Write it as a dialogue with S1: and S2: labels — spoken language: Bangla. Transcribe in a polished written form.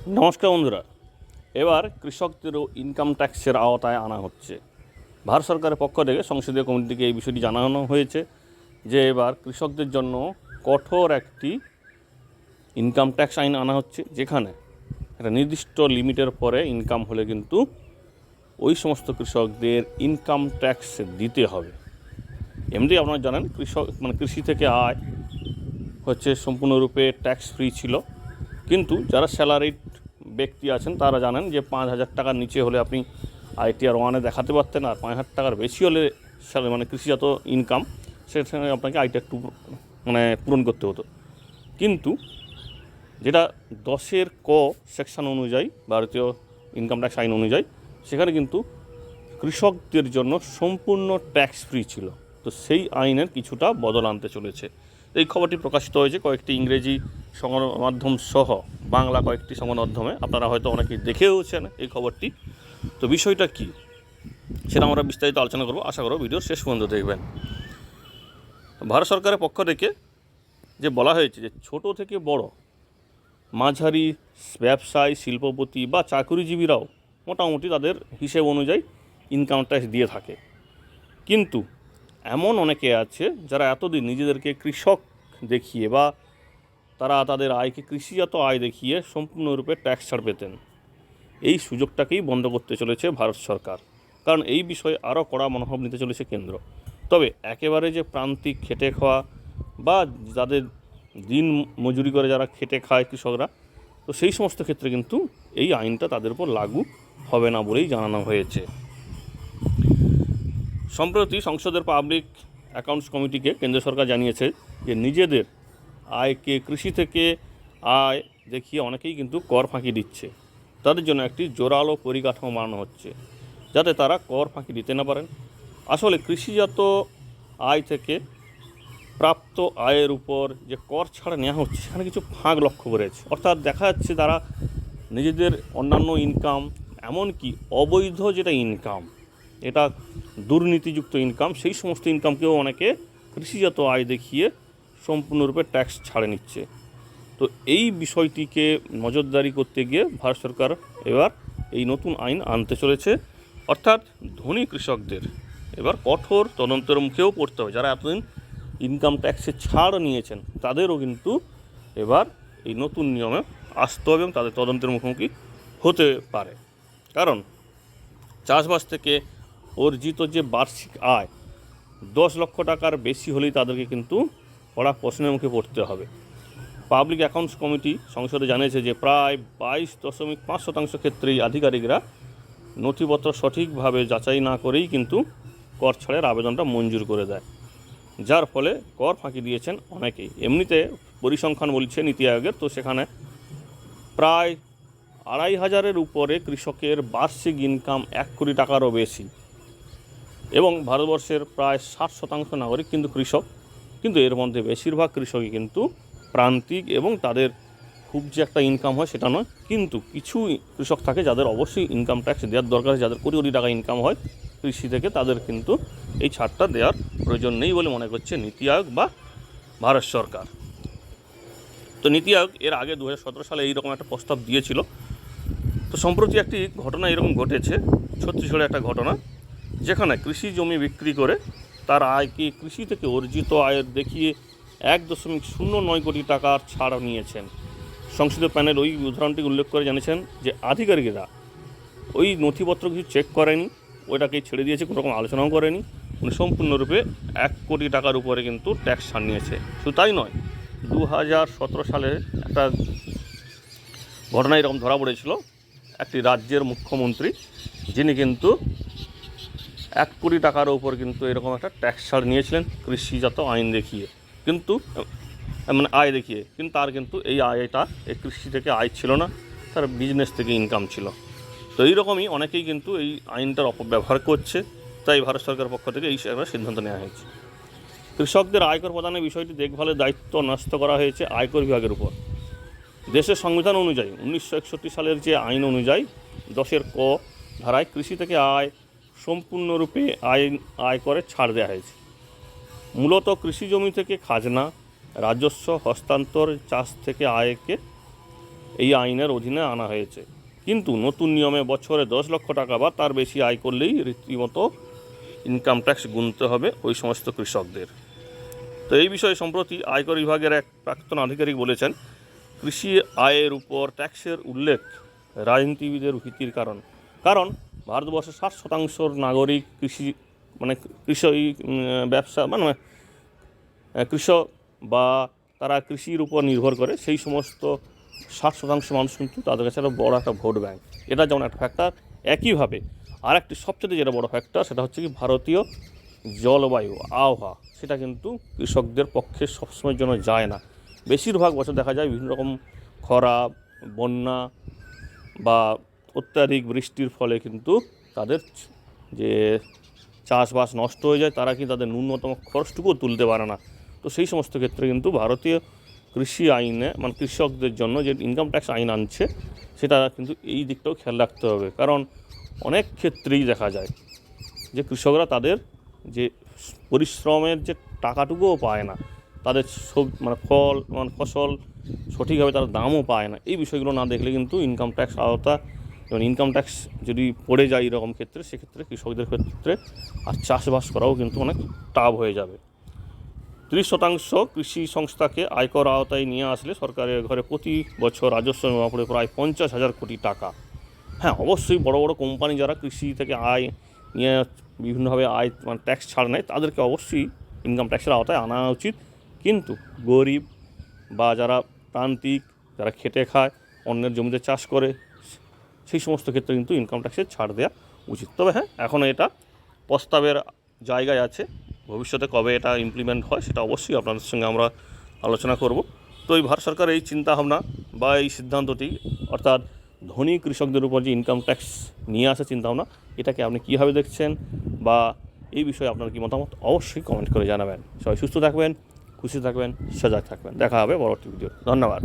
S1: নমস্কার বন্ধুরা। এবার কৃষকদেরও ইনকাম ট্যাক্সের আওতায় আনা হচ্ছে। ভারত সরকারের পক্ষ থেকে সংসদীয় কমিটিকে এই বিষয়টি জানানো হয়েছে যে এবার কৃষকদের জন্য কঠোর একটি ইনকাম ট্যাক্স আইন আনা হচ্ছে, যেখানে একটা নির্দিষ্ট লিমিটের পরে ইনকাম হলে কিন্তু ওই সমস্ত কৃষকদের ইনকাম ট্যাক্স দিতে হবে। এমনি আপনারা জানেন কৃষি থেকে আয় হচ্ছে সম্পূর্ণরূপে ট্যাক্স ফ্রি ছিল, কিন্তু যারা স্যালারিড ব্যক্তি আছেন তারা জানেন যে 5,000 টাকার নিচে হলে আপনি ITR 1-এ দেখাতে পারতেন, আর 5,000 টাকার বেশি হলে কৃষিজাত ইনকাম সেখানে আপনাকে ITR 2 পূরণ করতে হতো। কিন্তু যেটা 10-এর ক সেকশন অনুযায়ী ভারতীয় ইনকাম ট্যাক্স আইন অনুযায়ী সেখানে কিন্তু কৃষকদের জন্য সম্পূর্ণ ট্যাক্স ফ্রি ছিল। তো সেই আইনের কিছুটা বদল আনতে চলেছে। এই খবরটি প্রকাশিত হয়েছে কয়েকটি ইংরেজি সংবাদ মাধ্যম সহ বাংলা কয়েকটি সংবাদ মাধ্যমে। আপনারা হয়তো অনেকেই দেখেওছেন এই খবরটি। তো বিষয়টা কি সেটা আমরা বিস্তারিত আলোচনা করব, আশা করব ভিডিওর শেষ পর্যন্ত দেখবেন। ভারত সরকারের পক্ষ থেকে যে বলা হয়েছে যে ছোট থেকে বড় মাঝারি ব্যবসায়ী, শিল্পপতি বা চাকুরিজীবীরাও মোটামুটি তাদের হিসেব অনুযায়ী ইনকাম ট্যাক্স দিয়ে থাকে। কিন্তু এমন অনেকে আছে যারা এতদিন নিজেদেরকে কৃষক দেখিয়ে বা তারা তাদের আয়কে কৃষিজাত আয় দেখিয়ে সম্পূর্ণরূপে ট্যাক্স ছাড় পেতেন। এই সুযোগটাকেই বন্ধ করতে চলেছে ভারত সরকার, কারণ এই বিষয়ে আরও কড়া মনোভাব নিতে চলেছে কেন্দ্র। তবে একেবারে যে প্রান্তিক খেটে খাওয়া বা যাদের দিন মজুরি করে যারা খেটে খায় কৃষকরা, তো সেই সমস্ত ক্ষেত্রে কিন্তু এই আইনটা তাদের উপর লাগু হবে না বলেই জানানো হয়েছে। সম্প্রতি সংসদের পাবলিক অ্যাকাউন্টস কমিটিকে কেন্দ্র সরকার জানিয়েছে যে নিজেদের আয়কে কৃষি থেকে আয় দেখিয়ে অনেকেই কিন্তু কর ফাঁকি দিচ্ছে। তাদের জন্য একটি জোরালো পরিকাঠামো বানানো হচ্ছে যাতে তারা কর ফাঁকি দিতে না পারেন। আসলে কৃষিজাত আয় থেকে প্রাপ্ত আয়ের উপর যে কর ছাড়া নেওয়া হচ্ছে সেখানে কিছু ফাঁক লক্ষ্য করেছে। অর্থাৎ দেখা যাচ্ছে তারা নিজেদের অন্যান্য ইনকাম, এমনকি অবৈধ যেটা ইনকাম, এটা দুর্নীতিযুক্ত ইনকাম, সেই সমস্ত ইনকামকেও অনেকে কৃষিজাত আয় দেখিয়ে সম্পূর্ণরূপে ট্যাক্স ছাড়ে নিচ্ছে। তো এই বিষয়টিকে নজরদারি করতে গিয়ে ভারত সরকার এবার এই নতুন আইন আনতে চলেছে। অর্থাৎ ধনী কৃষকদের এবার কঠোর তদন্তের মুখেও পড়তে হবে। যারা এতদিন ইনকাম ট্যাক্সে ছাড় নিয়েছেন তাদেরও কিন্তু এবার এই নতুন নিয়মে আসতে হবে এবং তাদের তদন্তের মুখোমুখি হতে পারে। কারণ চাষবাস থেকে অর্জিত যে বার্ষিক আয় 10 লক্ষ টাকার বেশি হলেই তাদেরকে কিন্তু কড়া প্রশ্নের মুখে পড়তে হবে। পাবলিক অ্যাকাউন্টস কমিটি সংসদে জানিয়েছে যে প্রায় 22.5% ক্ষেত্রেই আধিকারিকরা নথিপত্র সঠিকভাবে যাচাই না করেই কিন্তু কর ছাড়ের আবেদনটা মঞ্জুর করে দেয়, যার ফলে কর ফাঁকি দিয়েছেন অনেকেই। এমনিতে পরিসংখ্যান বলছে নীতি আয়োগের, তো সেখানে প্রায় 2,500-এর উপরে কৃষকের বার্ষিক ইনকাম 1 কোটি টাকারও বেশি, এবং ভারতবর্ষের প্রায় 60% নাগরিক কিন্তু কৃষক। কিন্তু এর মধ্যে বেশিরভাগ কৃষকই কিন্তু প্রান্তিক এবং তাদের খুব যে একটা ইনকাম হয় সেটা নয়। কিন্তু কিছু কৃষক থাকে যাদের অবশ্যই ইনকাম ট্যাক্স দেওয়ার দরকার, যাদের কোটি কোটি টাকা ইনকাম হয় কৃষি থেকে, তাদের কিন্তু এই ছাড়টা দেওয়ার প্রয়োজন নেই বলে মনে করছে নীতি আয়োগ বা ভারত সরকার। তো নীতি আয়োগ এর আগে 2017 সালে এইরকম একটা প্রস্তাব দিয়েছিল। তো সম্প্রতি একটি ঘটনা এরকম ঘটেছে, ছত্তিশগড়ে একটা ঘটনা, যেখানে কৃষি জমি বিক্রি করে তার আয়কে কৃষি থেকে অর্জিত আয়ের দেখিয়ে 1.09 কোটি টাকার ছাড় নিয়েছেন। সংসদীয় প্যানেল ওই উদাহরণটি উল্লেখ করে জানিয়েছেন যে আধিকারিকরা ওই নথিপত্র কিছু চেক করেনি, ওইটাকেই ছেড়ে দিয়েছে, কোনো রকম আলোচনাও করেনি, সম্পূর্ণরূপে 1 কোটি টাকার উপরে কিন্তু ট্যাক্স ছাড় নিয়েছে। শুধু তাই নয়, 2017 সালে একটা ঘটনা এরকম ধরা পড়েছিল। একটি রাজ্যের মুখ্যমন্ত্রী, যিনি কিন্তু 1 কোটি টাকার উপর কিন্তু এরকম একটা ট্যাক্স ছাড় নিয়েছিলেন কৃষিজাত আইন দেখিয়ে, কিন্তু আয় দেখিয়ে, কিন্তু তার কিন্তু এই আয়টা এই কৃষি থেকে আয় ছিল না, তার বিজনেস থেকে ইনকাম ছিল। তো এইরকমই অনেকেই কিন্তু এই আইনটার অপব্যবহার করছে, তাই ভারত সরকারের পক্ষ থেকে এই সিদ্ধান্ত নেওয়া হয়েছে। কৃষকদের আয়কর প্রদানের বিষয়টি দেখভালের দায়িত্ব ন্যস্ত করা হয়েছে আয়কর বিভাগের উপর। দেশের সংবিধান অনুযায়ী 1961 সালের যে আইন অনুযায়ী 10-এর ক ধারায় কৃষি থেকে আয় সম্পূর্ণরূপে আয়করে ছাড় দেওয়া হয়েছে। মূলত কৃষি জমি থেকে খাজনা, রাজস্ব হস্তান্তর, চাষ থেকে আয়কে এই আইনের অধীনে আনা হয়েছে। কিন্তু নতুন নিয়মে বছরে 10 লক্ষ টাকা বা তার বেশি আয় করলেই রীতিমতো ইনকাম ট্যাক্স গুনতে হবে ওই সমস্ত কৃষকদের। তো এই বিষয়ে সম্প্রতি আয়কর বিভাগের এক প্রাক্তন আধিকারিক বলেছেন, কৃষি আয়ের উপর ট্যাক্সের উল্লেখ রাজনীতিবিদের ভীতির কারণ ভারতবর্ষের 60% নাগরিক কৃষি ব্যবসা কৃষক বা তারা কৃষির উপর নির্ভর করে। সেই সমস্ত 60% মানুষ কিন্তু তাদের কাছে একটা বড় একটা ভোট ব্যাংক, এটা যেমন একটা ফ্যাক্টর। একইভাবে আর একটি সবচেয়ে যেটা বড় ফ্যাক্টর, সেটা হচ্ছে কি ভারতীয় জলবায়ু আবহাওয়া, সেটা কিন্তু কৃষকদের পক্ষে সবসময়ের জন্য যায় না। বেশিরভাগ বছর দেখা যায় বিভিন্ন রকম খরা, বন্যা বা অত্যাধিক বৃষ্টির ফলে কিন্তু তাদের যে চাষবাস নষ্ট হয়ে যায়, তারা কিন্তু তাদের ন্যূনতম খরচটুকুও তুলতে পারে না। তো সেই সমস্ত ক্ষেত্রে কিন্তু ভারতীয় কৃষি আইনে কৃষকদের জন্য যে ইনকাম ট্যাক্স আইন আনছে, সেটা কিন্তু এই দিকটাও খেয়াল রাখতে হবে। কারণ অনেক ক্ষেত্রেই দেখা যায় যে কৃষকরা তাদের যে পরিশ্রমের যে টাকাটুকুও পায় না, তাদের ফসল সঠিকভাবে তারা দামও পায় না। এই বিষয়গুলো না দেখলে কিন্তু ইনকাম ট্যাক্স আওতা, যেমন ইনকাম ট্যাক্স যদি পড়ে যায় এরকম ক্ষেত্রে, সেক্ষেত্রে কৃষকদের ক্ষেত্রে আর চাষবাস করাও কিন্তু অনেক টাফ হয়ে যাবে। 30% কৃষি সংস্থাকে আয়কর আওতায় নিয়ে আসলে সরকারের ঘরে প্রতি বছর রাজস্ব জমা পড়ে প্রায় 50,000 কোটি টাকা। হ্যাঁ, অবশ্যই বড় বড় কোম্পানি যারা কৃষি থেকে আয় নিয়ে বিভিন্নভাবে ট্যাক্স ছাড় নেয়, তাদেরকে অবশ্যই ইনকাম ট্যাক্সের আওতায় আনা উচিত। কিন্তু গরিব বা যারা প্রান্তিক, যারা খেটে খায়, অন্যের জমিতে চাষ করে, সেই সমস্ত ক্ষেত্রে কিন্তু ইনকাম ট্যাক্সের ছাড় দেওয়া উচিত। তবে হ্যাঁ, এখনও এটা প্রস্তাবের জায়গায় আছে। ভবিষ্যতে কবে এটা ইমপ্লিমেন্ট হয় সেটা অবশ্যই আপনাদের সঙ্গে আমরা আলোচনা করব। তো এই ভারত সরকার এই চিন্তাভাবনা বা এই সিদ্ধান্তটি, অর্থাৎ ধনী কৃষকদের উপর যে ইনকাম ট্যাক্স নিয়ে আসা চিন্তাভাবনা, এটাকে আপনি কীভাবে দেখছেন বা এই বিষয়ে আপনার কী মতামত, অবশ্যই কমেন্ট করে জানাবেন। সবাই সুস্থ থাকবেন, খুশি থাকবেন, সজাগ থাকবেন। দেখা হবে পরবর্তী ভিডিও। ধন্যবাদ।